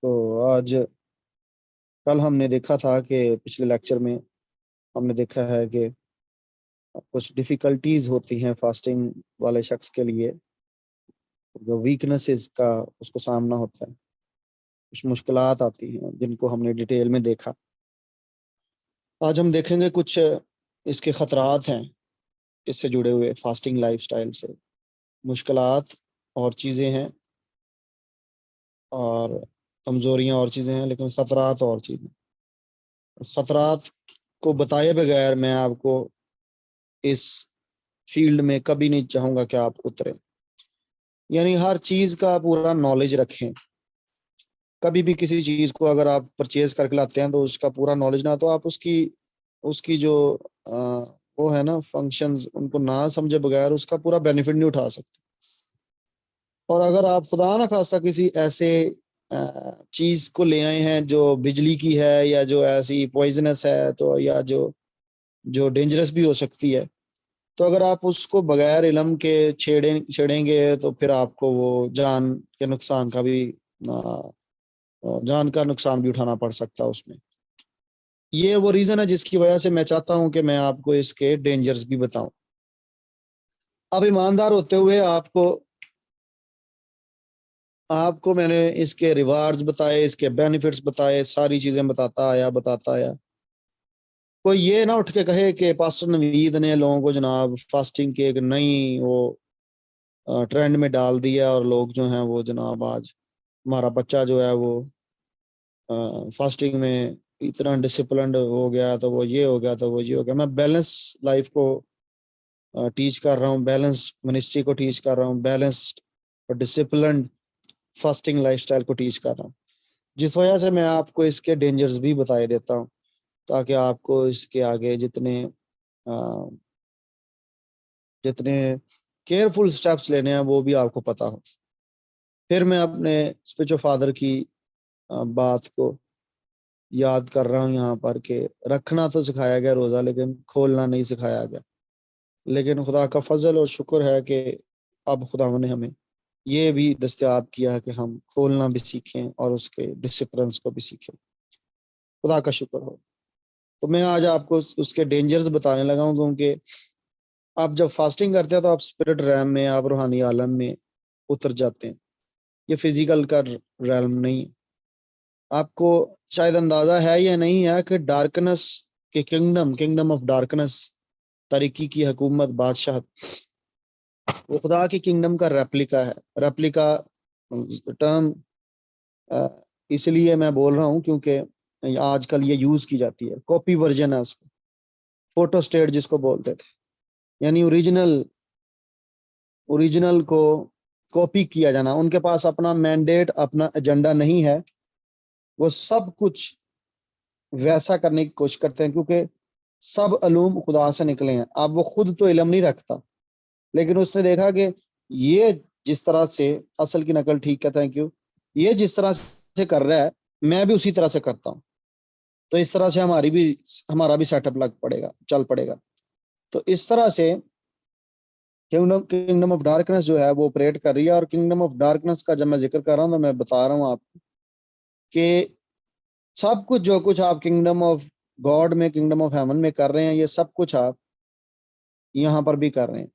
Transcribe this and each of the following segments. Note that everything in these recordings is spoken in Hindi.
तो आज कल हमने देखा था कि पिछले लेक्चर में हमने देखा है कि कुछ डिफिकल्टीज होती हैं फास्टिंग वाले शख्स के लिए, जो वीकनेसेस का उसको सामना होता है, कुछ मुश्किलात आती हैं जिनको हमने डिटेल में देखा। आज हम देखेंगे कुछ इसके खतरात हैं इससे जुड़े हुए, फास्टिंग लाइफस्टाइल से मुश्किलात और चीज़ें हैं और कमजोरियां और चीज़ें हैं, लेकिन खतरात और चीज़ें। खतरात को बताए बगैर मैं आपको इस फील्ड में कभी नहीं चाहूंगा कि आप उतरे, यानी हर चीज का पूरा नॉलेज रखें। कभी भी किसी चीज को अगर आप परचेज करके लाते हैं तो उसका पूरा नॉलेज ना, तो आप उसकी उसकी जो वो है ना फंक्शंस, उनको ना समझे बगैर उसका पूरा बेनिफिट नहीं उठा सकते। और अगर आप खुदा ना खास्ता किसी ऐसे चीज को ले आए हैं जो बिजली की है या जो ऐसी पॉइजनस है, तो या जो जो डेंजरस भी हो सकती है, तो अगर आप उसको बगैर इल्म के छेड़ेंगे तो फिर आपको वो जान के नुकसान का भी जान का नुकसान भी उठाना पड़ सकता है उसमें। ये वो रीजन है जिसकी वजह से मैं चाहता हूं कि मैं आपको इसके डेंजर्स भी बताऊं। अब ईमानदार होते हुए आपको आपको मैंने इसके रिवार्ड्स बताए, इसके बेनिफिट्स बताए, सारी चीजें बताता आया। कोई ये ना उठ के कहे कि पास्टर नवीद ने लोगों को जनाब फास्टिंग की एक नई वो ट्रेंड में डाल दिया और लोग जो हैं वो जनाब आज हमारा बच्चा जो है वो फास्टिंग में इतना डिसिप्लिन्ड हो गया, तो वो ये हो गया, तो वो ये हो गया। मैं बैलेंस लाइफ को टीच कर रहा हूँ, बैलेंस्ड मिनिस्ट्री को टीच कर रहा हूँ, बैलेंस्ड और डिसिप्लिन्ड फास्टिंग लाइफस्टाइल को टीच कर रहा हूँ, जिस वजह से मैं आपको इसके डेंजर्स भी बताए देता हूँ, ताकि आपको इसके आगे जितने केयरफुल स्टेप्स लेने हैं वो भी आपको पता हो। फिर मैं अपने स्पिरिचुअल फादर की बात को याद कर रहा हूँ यहाँ पर कि रखना तो सिखाया गया रोजा, लेकिन खोलना नहीं सिखाया गया। लेकिन खुदा का फजल और शुक्र है कि अब खुदा ने हमें ये भी दस्तयाब किया है कि हम खोलना भी सीखें और उसके डिसिप्लिन को भी सीखें। खुदा का शुक्र हो। तो मैं आज आपको उसके डेंजर्स बताने लगा हूँ, क्योंकि आप जब फास्टिंग करते हैं तो आप स्पिरिट रैम में, आप रूहानी आलम में उतर जाते हैं। ये फिजिकल का रैलम नहीं है। आपको शायद अंदाजा है या नहीं है कि डार्कनेस के किंगडम ऑफ डार्कनेस, तारीकी की हुकूमत, बादशाह, वो खुदा की किंगडम का रेप्लिका है। रेप्लिका टर्म इसलिए मैं बोल रहा हूँ क्योंकि आजकल ये यूज की जाती है। कॉपी वर्जन है उसको, फोटो स्टेट जिसको बोलते थे, यानी ओरिजिनल ओरिजिनल को कॉपी किया जाना। उनके पास अपना मैंडेट, अपना एजेंडा नहीं है। वो सब कुछ वैसा करने की कोशिश करते हैं, क्योंकि सब अलूम खुदा से निकले हैं। अब वो खुद तो इल्म नहीं रखता, लेकिन उसने देखा कि ये जिस तरह से, असल की नकल ठीक कहता है क्यों, ये जिस तरह से कर रहा है मैं भी उसी तरह से करता हूँ, तो इस तरह से हमारा भी सेटअप लग पड़ेगा, चल पड़ेगा। तो इस तरह से किंगडम ऑफ डार्कनेस जो है वो ऑपरेट कर रही है। और किंगडम ऑफ डार्कनेस का जब मैं जिक्र कर रहा हूँ तो मैं बता रहा हूँ आपको कि सब कुछ, जो कुछ आप किंगडम ऑफ गॉड में, किंगडम ऑफ हेवन में कर रहे हैं, ये सब कुछ आप यहाँ पर भी कर रहे हैं।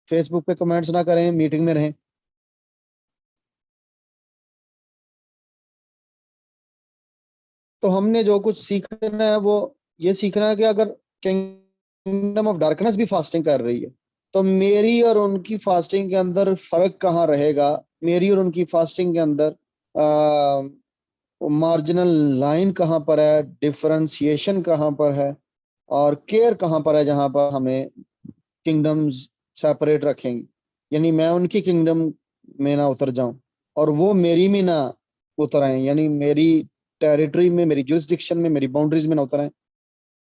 फेसबुक पे कमेंट्स ना करें, मीटिंग में रहें। तो हमने जो कुछ सीखना है वो ये सीखना है कि अगर किंगडम ऑफ डार्कनेस भी फास्टिंग कर रही है, तो मेरी और उनकी फास्टिंग के अंदर फर्क कहाँ रहेगा, मेरी और उनकी फास्टिंग के अंदर मार्जिनल लाइन कहाँ पर है, डिफरेंशिएशन कहाँ पर है, और केयर कहाँ पर है, जहां पर हमें किंगडम्स सेपरेट रखेंगे। यानी मैं उनकी किंगडम में ना उतर जाऊं और वो मेरी में ना उतर आए, यानी मेरी टेरिटरी में, मेरी जुरिस्डिक्शन में, मेरी बाउंड्रीज में ना उतर आए।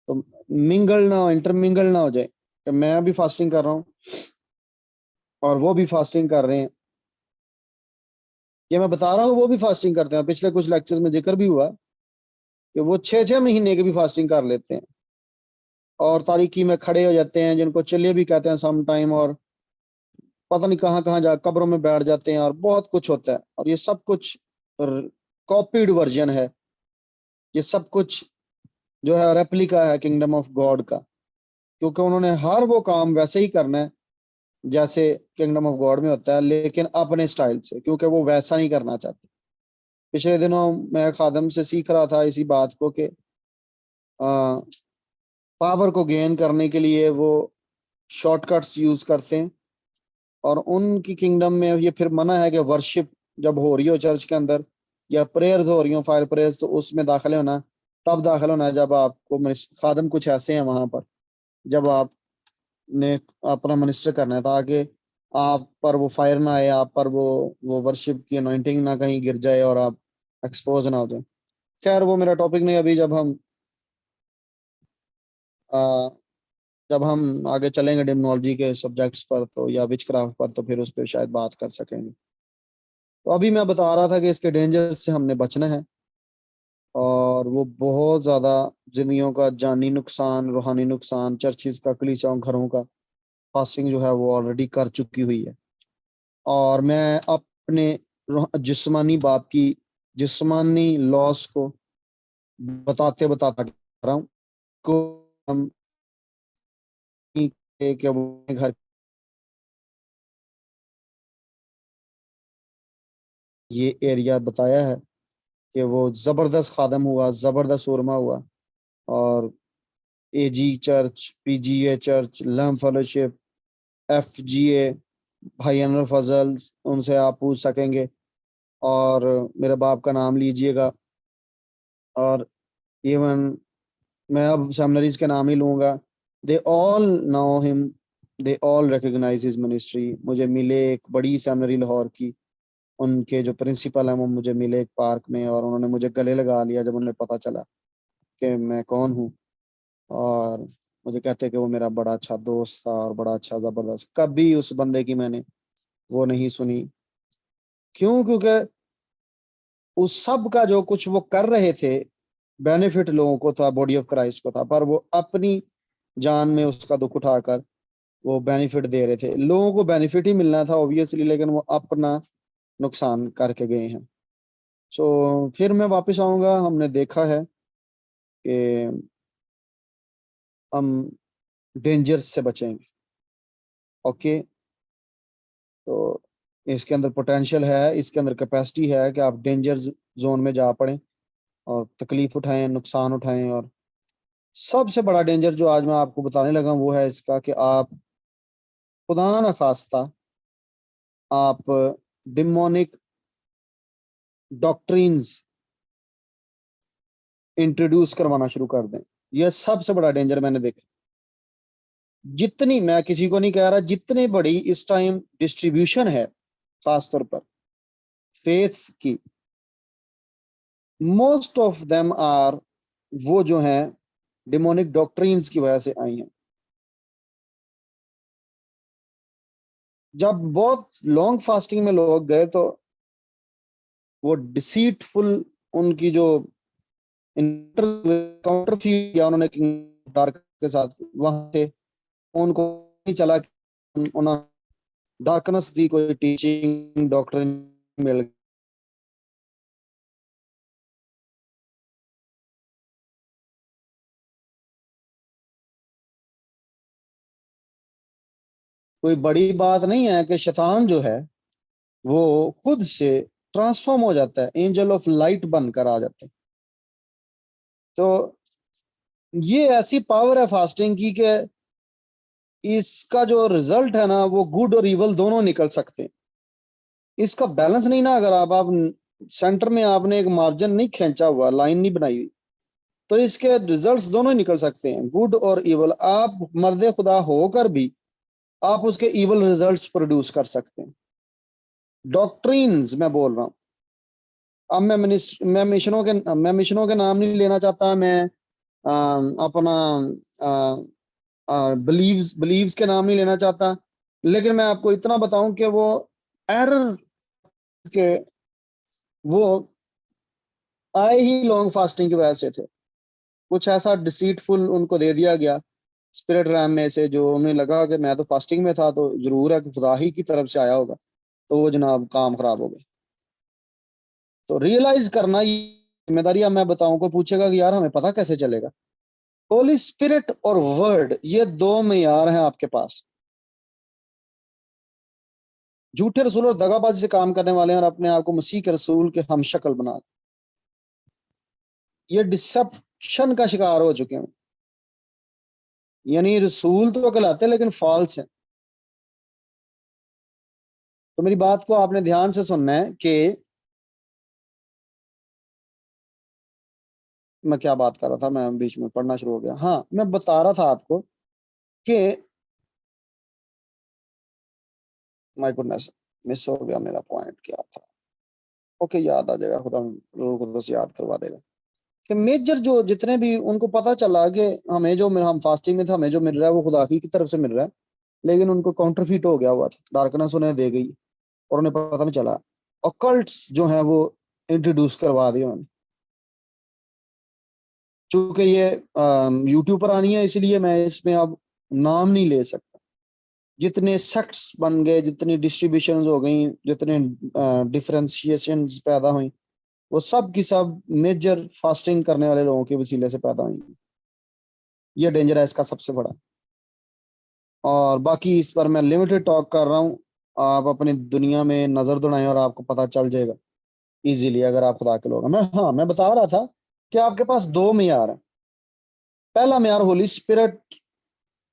तो मिंगल ना हो, इंटरमिंगल ना हो जाए कि मैं भी फास्टिंग कर रहा हूँ और वो भी फास्टिंग कर रहे हैं। ये मैं बता रहा हूँ, वो भी फास्टिंग करते हैं। पिछले कुछ लेक्चर्स में जिक्र भी हुआ कि वो 6-6 महीने की भी फास्टिंग कर लेते हैं और तारीकी में खड़े हो जाते हैं, जिनको चिल्ले भी कहते हैं सम टाइम, और पता नहीं कहाँ कहाँ जा कब्रों में बैठ जाते हैं और बहुत कुछ होता है। और ये सब कुछ कॉपीड वर्जन है, ये सब कुछ जो है रेप्लिका है किंगडम ऑफ गॉड का, क्योंकि उन्होंने हर वो काम वैसे ही करना है जैसे किंगडम ऑफ गॉड में होता है, लेकिन अपने स्टाइल से, क्योंकि वो वैसा नहीं करना चाहते। पिछले दिनों मैं खादम से सीख रहा था इसी बात को कि पावर को गेन करने के लिए वो शॉर्टकट्स यूज करते हैं, और उनकी किंगडम में ये फिर मना है कि वर्शिप जब हो रही हो चर्च के अंदर या प्रेयर्स हो रही हो, फायर प्रेयर्स, तो उसमें दाखिल होना तब दाखिल होना है जब आपको खादम कुछ ऐसे हैं वहां पर, जब आपने अपना मिनिस्टर करना है, ताकि आप पर वो फायर ना आए, आप पर वो वर्शिप की अनॉइंटिंग ना कहीं गिर जाए और आप एक्सपोज ना हो जाए। खैर वो मेरा टॉपिक नहीं अभी, आ, जब हम आगे चलेंगे डेमोनोलॉजी के सब्जेक्ट्स पर तो, या विचक्राफ्ट पर, तो फिर उस पर शायद बात कर सकेंगे। तो अभी मैं बता रहा था कि इसके डेंजर से हमने बचना है, और वो बहुत ज़्यादा जिंदगियों का जानी नुकसान, रूहानी नुकसान, चर्चिज का, कलीसियाओं, घरों का फास्टिंग जो है वो ऑलरेडी कर चुकी हुई है। और मैं अपने जिस्मानी बाप की जिस्मानी लॉस को बताते बताते रहा हूँ को हम कि वो घर ये एरिया बताया है कि वो जबरदस्त खादम हुआ, जबरदस्त उरमा हुआ। और एजी चर्च, पीजीए चर्च, लम फेलोशिप, एफजीए, भाई अनवर फजल, उनसे आप पूछ सकेंगे, और मेरे बाप का नाम लीजिएगा, और इवन मैं अब सेमिनरीज के नाम ही लूंगा। They all know him, they all recognise his ministry. मुझे मिले एक बड़ी सेमिनरी लाहौर की, उनके जो प्रिंसिपल हैं वो मुझे मिले एक पार्क में, और उन्होंने मुझे गले लगा लिया जब उन्हें पता चला कि मैं कौन हूँ। और मुझे कहते कि वो मेरा बड़ा अच्छा दोस्त था और बड़ा अच्छा जबरदस्त। कभी उस बंदे की मैंने वो नहीं सुनी। क्यों? क्योंकि उस सब का जो कुछ वो कर रहे थे बेनिफिट लोगों को था, बॉडी ऑफ क्राइस्ट को था, पर वो अपनी जान में उसका दुख उठाकर वो बेनिफिट दे रहे थे। लोगों को बेनिफिट ही मिलना था ऑब्वियसली, लेकिन वो अपना नुकसान करके गए हैं। सो फिर मैं वापस आऊंगा। हमने देखा है कि हम डेंजर से बचेंगे। ओके, तो इसके अंदर पोटेंशियल है, इसके अंदर कैपेसिटी है कि आप डेंजर जोन में जा पड़े और तकलीफ उठाएं, नुकसान उठाएं। और सबसे बड़ा डेंजर जो आज मैं आपको बताने लगा वो है इसका कि आप खुदा न खास्ता आप डिमोनिक डॉक्ट्रिन्स इंट्रोड्यूस करवाना शुरू कर दें। यह सबसे बड़ा डेंजर मैंने देखा। जितनी, मैं किसी को नहीं कह रहा, जितनी बड़ी इस टाइम डिस्ट्रीब्यूशन है खासतौर पर फेथ की, मोस्ट ऑफ देम आर, वो जो हैं डिमोनिक डॉक्ट्रिन्स की वजह से आई हैं। जब बहुत लॉन्ग फास्टिंग में लोग गए तो वो डिसीटफुल, उनकी जो काउंटर फी या उन्होंने डार्क के साथ वहां से उनको नहीं चला कि उन्होंने डार्कनेस दी कोई टीचिंग डॉक्टर मिल। कोई बड़ी बात नहीं है कि शैतान जो है वो खुद से ट्रांसफॉर्म हो जाता है, एंजल ऑफ लाइट बनकर आ जाते हैं। तो ये ऐसी पावर है फास्टिंग की कि इसका जो रिजल्ट है ना वो गुड और इवल दोनों निकल सकते हैं। इसका बैलेंस नहीं ना, अगर आप सेंटर में आपने एक मार्जिन नहीं खींचा हुआ, लाइन नहीं बनाई हुई, तो इसके रिजल्ट्स दोनों ही निकल सकते हैं, गुड और इवल। आप मर्दे खुदा होकर भी आप उसके इवल रिजल्ट्स प्रोड्यूस कर सकते हैं। डॉक्ट्रिन्स मैं बोल रहा हूँ। अब मैं मिशनों के नाम नहीं लेना चाहता, मैं अपना बिलीव्स के नाम नहीं लेना चाहता, लेकिन मैं आपको इतना बताऊं कि वो एरर के वो आए ही लॉन्ग फास्टिंग की वजह से थे। कुछ ऐसा डिसीटफुल उनको दे दिया गया स्पिरिट रैम में से, जो उन्हें लगा कि मैं तो फास्टिंग में था तो जरूर है कि खुदा ही की तरफ से आया होगा, तो वो जनाब काम खराब हो गया। तो रियलाइज करना ये जिम्मेदारी। अब मैं बताऊं, को पूछेगा कि यार हमें पता कैसे चलेगा। होली स्पिरिट और वर्ड, ये दो मेयार हैं आपके पास। झूठे रसूल और दगाबाजी से काम करने वाले हैं और अपने आप को मसीह के रसूल के हम शक्ल बना, ये डिसेप्शन का शिकार हो चुके हैं। यानी रसूल तो कहलाते हैं लेकिन फॉल्स हैं। तो मेरी बात को आपने ध्यान से सुनना है कि मैं क्या बात कर रहा था, मैं बीच में पढ़ना शुरू हो गया। हाँ, मैं बता रहा था आपको कि माय गुडनेस, मिस हो गया मेरा पॉइंट क्या था। ओके, याद आ जाएगा, खुदा रूह कुदस याद करवा देगा। कि मेजर जो जितने भी उनको पता चला कि हमें जो हम फास्टिंग में था, हमें जो मिल रहा है वो खुदा की तरफ से मिल रहा है, लेकिन उनको काउंटरफीट हो गया हुआ था, डार्कनेस उन्हें दे गई और उन्हें पता नहीं चला। ऑकल्ट्स जो है वो इंट्रोड्यूस करवा दिए उन्होंने। चूंकि ये यूट्यूब पर आनी है इसलिए मैं इसमें अब नाम नहीं ले सकता। जितने सेक्ट्स बन गए, जितनी डिस्ट्रीब्यूशन हो गई, जितने डिफरेंशिएशन पैदा हुई, वो सब की सब मेजर फास्टिंग करने वाले लोगों के वसीले से पैदा हुई। ये डेंजर है इसका सबसे बड़ा। और बाकी इस पर मैं लिमिटेड टॉक कर रहा हूँ। आप अपनी दुनिया में नजर दौड़ाएं और आपको पता चल जाएगा इजीली, अगर आप खुदा के लोग हैं। मैं बता रहा था कि आपके पास दो मेयार हैं। पहला मेयार होली स्पिरिट,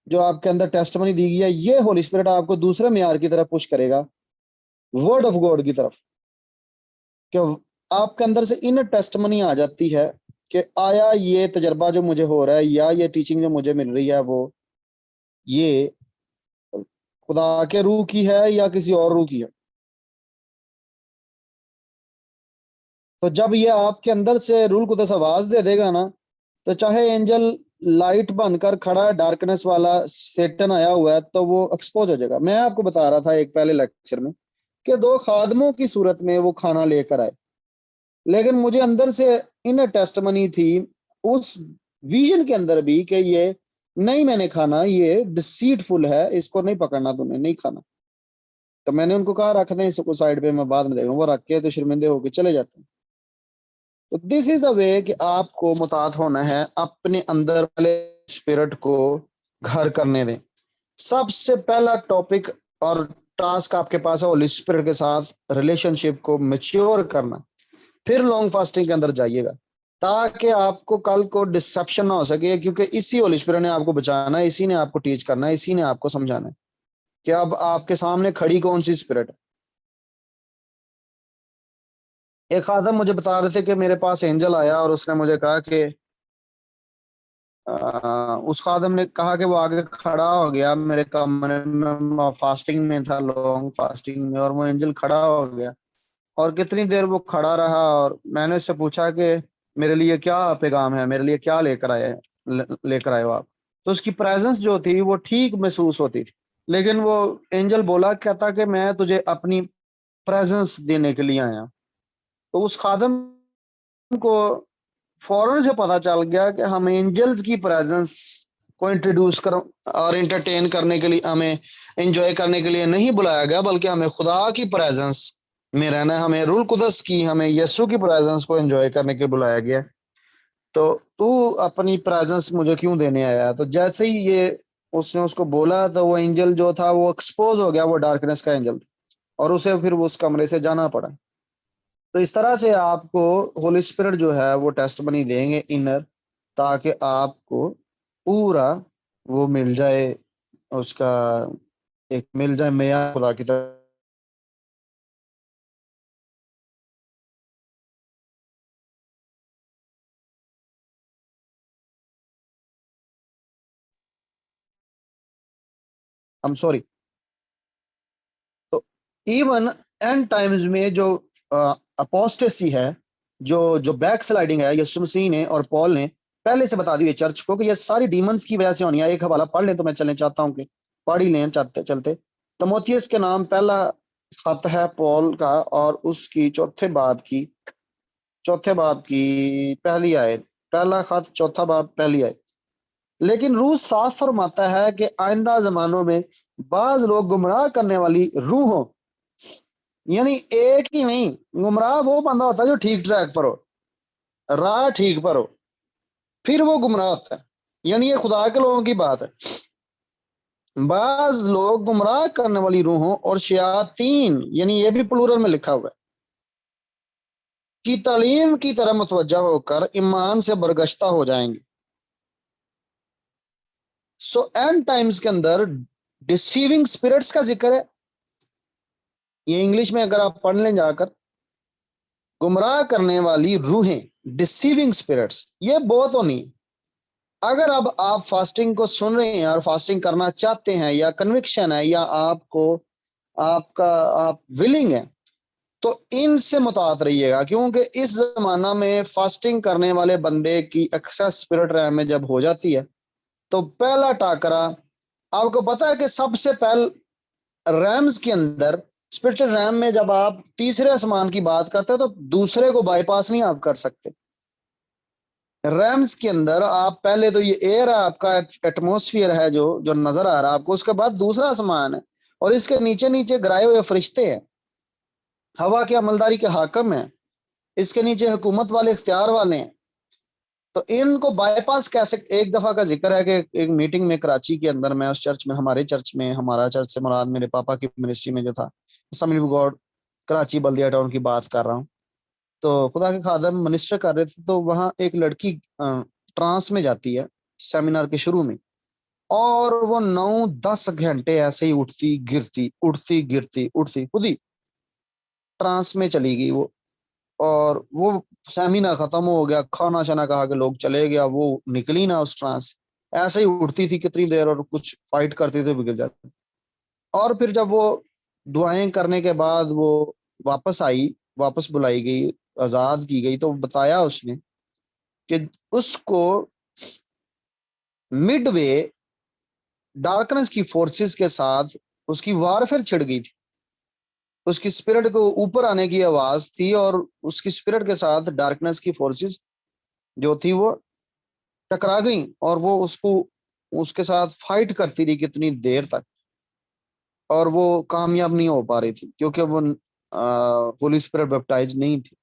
जो आपके अंदर टेस्टमनी दी गई है, ये होली स्पिरिट आपको दूसरे मेयार की तरफ पुश करेगा, वर्ड ऑफ गॉड की तरफ। कि आपके अंदर से इन टेस्टमनी आ जाती है कि आया ये तजर्बा जो मुझे हो रहा है या ये टीचिंग जो मुझे मिल रही है वो ये खुदा के रूह की है या किसी और रूह की है। तो जब ये आपके अंदर से रूल कुदस आवाज दे देगा ना, तो चाहे एंजल लाइट बनकर खड़ा है, डार्कनेस वाला सेटन आया हुआ है, तो वो एक्सपोज हो जाएगा। मैं आपको बता रहा था एक पहले लेक्चर में कि दो खादमों की सूरत में वो खाना लेकर आए, लेकिन मुझे अंदर से इन टेस्टमनी थी उस विजन के अंदर भी कि ये नहीं, मैंने खाना, ये डिसीटफुल है, इसको नहीं पकड़ना, तुमने नहीं खाना। तो मैंने उनको कहा रख दें इसको साइड पे, मैं बाद में देखूंगा। वो रख के तो शर्मिंदे होके चले जाते हैं। तो दिस इज द वे कि आपको मुतात होना है, अपने अंदर वाले स्पिरिट को घर करने दें। सबसे पहला टॉपिक और टास्क आपके पास है होली स्पिरिट के साथ रिलेशनशिप को मैच्योर करना। फिर लॉन्ग फास्टिंग के अंदर जाइएगा ताकि आपको कल को डिसेप्शन ना हो सके, क्योंकि इसी होली स्पिरिट ने आपको बचाना है, इसी ने आपको टीच करना है, इसी ने आपको समझाना है कि अब आपके सामने खड़ी कौन सी स्पिरिट है। एक आदम मुझे बता रहे थे कि मेरे पास एंजल आया और उसने मुझे कहा कि उस खादम ने कहा कि वो आगे खड़ा हो गया मेरे कमरे में, फास्टिंग में था, लॉन्ग फास्टिंग में, और वो एंजल खड़ा हो गया और कितनी देर वो खड़ा रहा। और मैंने उससे पूछा कि मेरे लिए क्या पैगाम है, मेरे लिए क्या लेकर आए, लेकर आए हो आप। तो उसकी प्रेजेंस जो थी वो ठीक महसूस होती थी, लेकिन वो एंजल बोला, कहता कि मैं तुझे अपनी प्रेजेंस देने के लिए आया। तो उस खादम को फौरन से पता चल गया कि हम एंजल्स की प्रेजेंस को इंट्रोड्यूस कर और इंटरटेन करने के लिए, हमें एंजॉय करने के लिए नहीं बुलाया गया, बल्कि हमें खुदा की प्रेजेंस में रहना है, हमें रूल कुदस की, हमें यीशु की प्रेजेंस को एंजॉय करने के लिए बुलाया गया। तो तू अपनी प्रेजेंस मुझे क्यों देने आया है? तो जैसे ही ये उसने उसको बोला, तो वो एंजल जो था वो एक्सपोज हो गया, वो डार्कनेस का एंजल, और उसे फिर वो उस कमरे से जाना पड़ा। तो इस तरह से आपको होली स्पिरिट जो है वो टेस्ट बनी देंगे इनर, ताकि आपको पूरा वो मिल जाए, उसका एक मिल जाए मेयार खुदा की तरफ। I am sorry. तो इवन एंड टाइम्स में जो अपोस्टेसी है, जो जो बैक स्लाइडिंग है, यीशु मसीह ने और पॉल ने पहले से बता दी है चर्च को कि ये सारी डीमंस की वजह से होनी है। एक हवाला पढ़ लें तो मैं चलने चाहता हूँ कि पढ़ ही लें चलते चलते। तमोथियस के नाम पहला खत है पॉल का, और उसकी चौथे बाब की पहली आयत, पहला खत चौथा बाब पहली आयत। लेकिन रूह साफ फरमाता है कि आइंदा जमानों में बाज लोग गुमराह करने वाली रूहों यानी एक ही नहीं, गुमराह वो बंदा होता है जो ठीक ट्रैक पर हो, राह ठीक पर हो, फिर वो गुमराह होता है। यानी ये खुदा के लोगों की बात है। बाज लोग गुमराह करने वाली रूहों और शयातीन, यानी ये भी प्लूरल में लिखा हुआ है, की तालीम की तरह मुतवज्जा होकर ईमान से बरगश्ता हो जाएंगे। सो एंड टाइम्स के अंदर डिसीविंग स्पिरिट्स का जिक्र है। ये इंग्लिश में अगर आप पढ़ लें जाकर, गुमराह करने वाली रूहें, डिसीविंग स्पिरिट्स, ये बहुत होनी है। अगर अब आप फास्टिंग को सुन रहे हैं और फास्टिंग करना चाहते हैं, या कन्विक्शन है, या आपको आपका आप विलिंग है, तो इनसे मुतात रहिएगा, क्योंकि इस जमाना में फास्टिंग करने वाले बंदे की एक्सेस स्पिरिट रैम में जब हो जाती है, तो पहला टाकरा, आपको पता है कि सबसे पहले रैम्स के अंदर, स्पिरिचुअल रैम में जब आप तीसरे आसमान की बात करते हैं, तो दूसरे को बाईपास नहीं आप कर सकते। रैम्स के अंदर आप पहले तो ये एयर है, आपका एटमोसफियर है जो जो नजर आ रहा है आपको, उसके बाद दूसरा आसमान है, और इसके नीचे नीचे गिराए हुए फरिश्ते हैं, हवा के अमलदारी के हाकम हैं, इसके नीचे हुकूमत वाले, इख्तियार वाले हैं। तो इनको बाईपास कैसे, एक दफा का जिक्र है कि एक मीटिंग में कराची के अंदर, मैं उस चर्च में, हमारे चर्च में, हमारा चर्च से मुराद मेरे पापा की मिनिस्ट्री में जो था, assembly of God Karachi Baldia town की बात कर रहा हूँ। तो खुदा के खादम मिनिस्टर कर रहे थे, तो वहां एक लड़की ट्रांस में जाती है सेमिनार के शुरू में, और वो 9-10 घंटे ऐसे ही उठती गिरती, उठती गिरती, उठती, खुद ही ट्रांस में चली गई वो। और वो सेमिनार खत्म हो गया, खाना शाना कहा के लोग चले गया, वो निकली ना उस ट्रांस, ऐसे ही उठती थी कितनी देर, और कुछ फाइट करती थी, बिगड़ जाती। और फिर जब वो दुआएं करने के बाद वो वापस आई, वापस बुलाई गई, आजाद की गई, तो बताया उसने कि उसको मिडवे डार्कनेस की फोर्सेस के साथ उसकी वारफेयर छिड़ गई थी। उसकी स्पिरिट को ऊपर आने की आवाज थी, और उसकी स्पिरिट के साथ डार्कनेस की फोर्सेस जो थी वो टकरा गई, और वो उसको, उसके साथ फाइट करती रही कितनी देर तक, और वो कामयाब नहीं हो पा रही थी, क्योंकि वो होली स्पिरिट बैप्टाइज नहीं थी।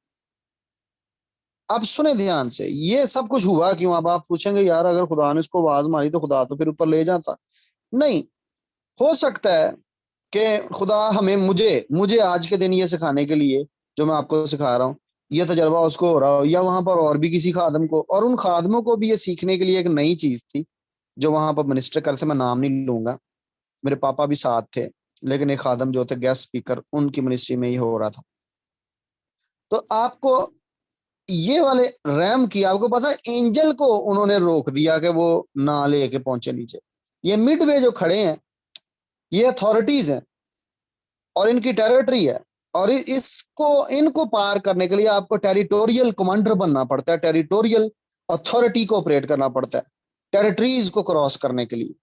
अब सुने ध्यान से, ये सब कुछ हुआ क्यों? अब आप पूछेंगे यार, अगर खुदा ने उसको आवाज मारी तो खुदा तो फिर ऊपर ले जाता। नहीं, हो सकता है कि खुदा हमें, मुझे मुझे आज के दिन ये सिखाने के लिए, जो मैं आपको सिखा रहा हूँ, ये तजर्बा उसको हो रहा हो, या वहां पर और भी किसी खादम को, और उन खादमों को भी ये सीखने के लिए एक नई चीज थी, जो वहां पर मिनिस्टर करते, मैं नाम नहीं लूंगा, मेरे पापा भी साथ थे, लेकिन एक खादम जो थे गेस्ट स्पीकर, उनकी मिनिस्ट्री में ही हो रहा था। तो आपको ये वाले रैम की, आपको पता है एंजल को उन्होंने रोक दिया कि वो ना लेके पहुंचे नीचे। ये मिडवे जो खड़े हैं, ये अथॉरिटीज हैं और इनकी टेरिटरी है, और इसको, इनको पार करने के लिए आपको टेरिटोरियल कमांडर बनना पड़ता है, टेरिटोरियल अथॉरिटी को ऑपरेट करना पड़ता है टेरिटरीज को क्रॉस करने के लिए।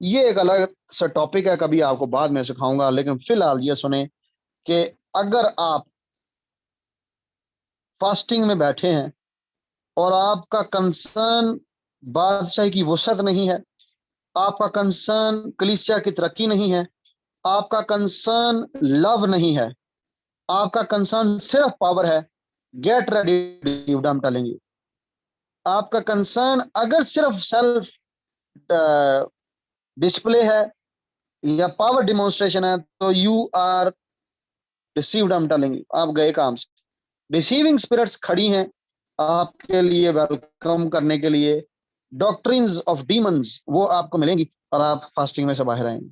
ये एक अलग सा टॉपिक है, कभी आपको बाद में सिखाऊंगा, लेकिन फिलहाल ये सुने कि अगर आप फास्टिंग में बैठे हैं और आपका कंसर्न बादशाह की वसअत नहीं है, आपका कंसर्न कलीसिया की तरक्की नहीं है, आपका कंसर्न लव नहीं है, आपका कंसर्न सिर्फ पावर है, get ready, I am telling you. आपका कंसर्न अगर सिर्फ सेल्फ डिस्प्ले है या पावर डिमोन्स्ट्रेशन है, तो you are deceived, I am telling you, आप गए काम से। डिसीविंग स्पिरिट्स खड़ी हैं आपके लिए वेलकम करने के लिए, डॉक्ट्रिन्स ऑफ डीमंस वो आपको मिलेंगी, और आप फास्टिंग में से बाहर आएंगे।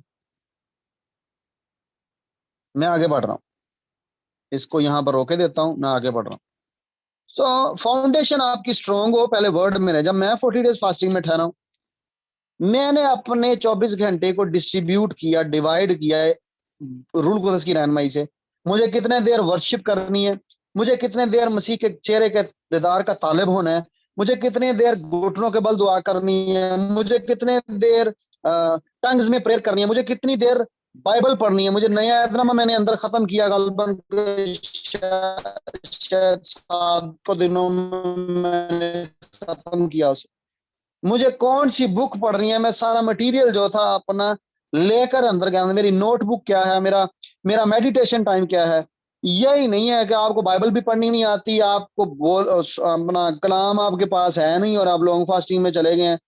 मैं आगे बढ़ रहा हूँ, इसको यहां पर रोके देता हूं, मैं आगे बढ़ रहा हूँ। तो फाउंडेशन आपकी स्ट्रांग हो, पहले वर्ड में रहे। जब मैं 40 डेज फास्टिंग में ठहरा हूं, मैंने अपने 24 घंटे को डिस्ट्रीब्यूट किया, डिवाइड किया है रूल कुदस की रहनुमाई से। मुझे कितने देर वर्शिप करनी है, मुझे कितने देर मसीह के चेहरे के दीदार का तालिब होना है, मुझे कितने देर घुटनों के बल दुआ करनी है, मुझे कितने देर टंग्स में प्रेयर करनी है, मुझे कितनी देर बाइबल पढ़नी है। मुझे नया ऐतनामा मैंने अंदर खत्म किया, गलबन शायद 7 दिनों में मैंने खत्म किया उसे। मुझे कौन सी बुक पढ़नी है, मैं सारा मटेरियल जो था अपना लेकर अंदर गया। मेरी नोटबुक क्या है, मेरा मेरा मेडिटेशन टाइम क्या है, यही नहीं है कि आपको बाइबल भी पढ़नी नहीं आती, आपको बोल अपना कलाम आपके पास है नहीं और आप लॉन्ग फास्टिंग में चले गए हैं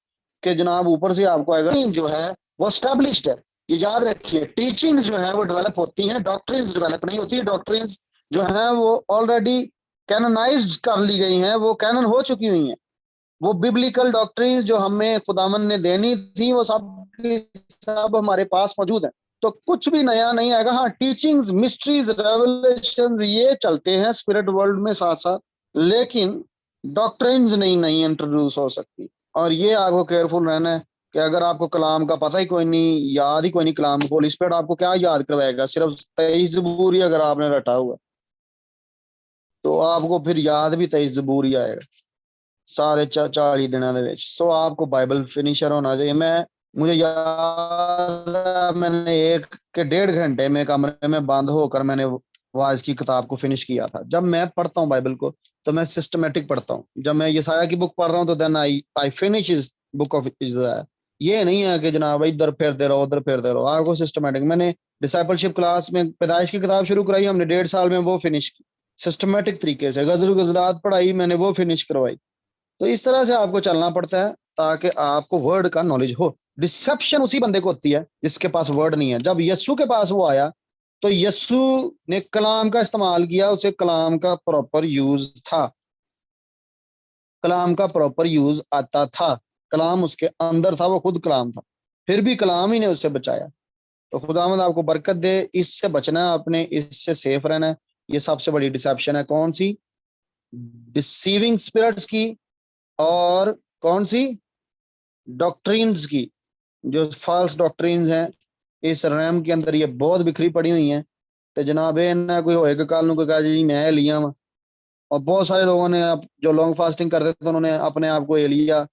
कि जनाब ऊपर से आपको आएगा। जो है वो स्टैब्लिश्ड है, ये याद रखिए। टीचिंग्स जो है वो डेवलप होती हैं, डॉक्ट्रिन्स डेवलप नहीं होती है। डॉक्ट्रिन्स जो है वो ऑलरेडी कैनोनाइज्ड कर ली गई हैं, वो कैनन हो चुकी हुई हैं। वो बिब्लिकल डॉक्ट्रिन्स जो हमें खुदावन ने देनी थी वो सब की सब हमारे पास मौजूद है। तो कुछ भी नया नहीं आएगा। हाँ, टीचिंग्स, मिस्ट्रीज, रेवलेशंस ये चलते हैं स्पिरिट वर्ल्ड में साथ साथ, लेकिन डॉक्ट्रिन्स नहीं इंट्रोड्यूस हो सकती। और ये आपको केयरफुल रहना है कि अगर आपको कलाम का पता ही कोई नहीं, याद ही कोई नहीं कलाम, होली स्पिरिट आपको क्या याद करवाएगा? सिर्फ 23 जबूर ही अगर आपने रटा हुआ तो आपको फिर याद भी 23 जबूर ही आएगा सारे 40 दिनों ਦੇ ਵਿੱਚ। सो आपको बाइबल फिनिशर होना चाहिए। मुझे याद है मैंने 1 के 1.5 घंटे में कमरे में बंद होकर मैंने वाइज की किताब को फिनिश किया था। जब मैं पढ़ता हूँ बाइबल को तो मैं सिस्टमेटिक पढ़ता हूँ। जब मैं यसाया की बुक पढ़ रहा हूँ तो then I finish is book of Israel. ये नहीं है कि जनाब इधर फिरते रहो उधर फिरते रहो, आपको सिस्टमेटिक। मैंने डिसाइपलशिप क्लास में पैदाइश की किताब शुरू कराई, हमने 1.5 साल में वो फिनिश की सिस्टमेटिक तरीके से। गजल गजलात पढ़ाई मैंने, वो फिनिश करवाई। तो इस तरह से आपको चलना पड़ता है ताकि आपको वर्ड का नॉलेज हो। डिसेप्शन उसी बंदे को होती है जिसके पास वर्ड नहीं है। जब यस्सु के पास वो आया तो यस्सु ने कलाम का इस्तेमाल किया, उसे कलाम का प्रॉपर यूज था, कलाम का प्रॉपर यूज आता था, कलाम उसके अंदर था, वो खुद कलाम था, फिर भी कलाम ही ने उसे बचाया। तो खुदावंद आपको बरकत दे। इससे बचना है आपने, इससे सेफ रहना है। ये सबसे बड़ी डिसेप्शन है। कौन सी? डिसीविंग स्पिरिट्स की, और कौन सी? डॉक्ट्रिन्स की। जो फॉल्स डॉक्ट्रिन्स हैं इस रैम के अंदर ये बहुत बिखरी पड़ी हुई हैं। तो जनाब इन्ना कोई होएगा कल को कहा जी मैं एलिया वा। और बहुत सारे लोगों ने जो लॉन्ग फास्टिंग करते थे उन्होंने अपने आप को एलिया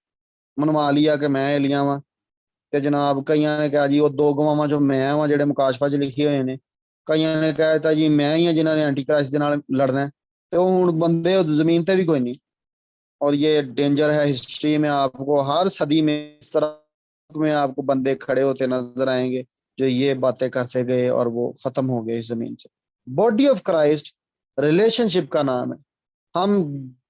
मनवा लिया कि मैं एलिया वा। ਤੇ ਜਨਾਬ ਕਈਆਂ ਨੇ ਕਿਹਾ ਜੀ ਉਹ ਦੋ ਗਵਾਵਾਂ ਜੋ ਮੈਂ ਵਾਂ ਜਿਹੜੇ ਮੁਕਾਸ਼ਫਾ 'ਚ ਲਿਖੇ ਹੋਏ ਨੇ। ਕਈਆਂ ਨੇ ਕਹਿ ਦਿੱਤਾ ਜੀ ਮੈਂ ਹੀ ਆ ਜਿਨ੍ਹਾਂ ਨੇ ਐਂਟੀ ਕ੍ਰਾइस्ट ਦੇ ਨਾਲ लड़ना है। ਤੇ ਉਹ ਹੁਣ ਬੰਦੇ ਜ਼ਮੀਨ ਤੇ भी कोई नहीं। और ये डेंजर है। हिस्ट्री में आपको हर सदी में इस तरह में आपको बंदे खड़े होते नजर आएंगे जो ये बातें करते गए और वो खत्म हो गए इस जमीन से। बॉडी ऑफ क्राइस्ट रिलेशनशिप का नाम है। हम